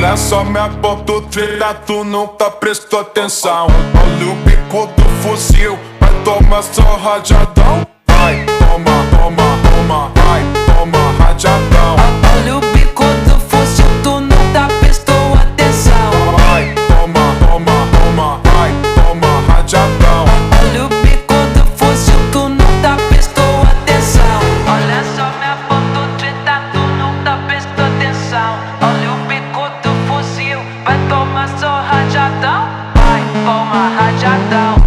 Olha só minha ponto treta, tu nunca prestou atenção. Olha o bico do fuzil, vai tomar só rajadão. Vai, toma, toma, toma, vai, toma rajadão. Olha o bico do fuzil, tu nunca prestou atenção. Vai, toma, toma, toma, vai, toma rajadão. Olha o bico do fuzil, tu nunca prestou atenção. Olha só minha ponto treta, tu nunca prestou atenção. Olha o bico do fuzil, vai tomar só rajadão. Vai, toma rajadão.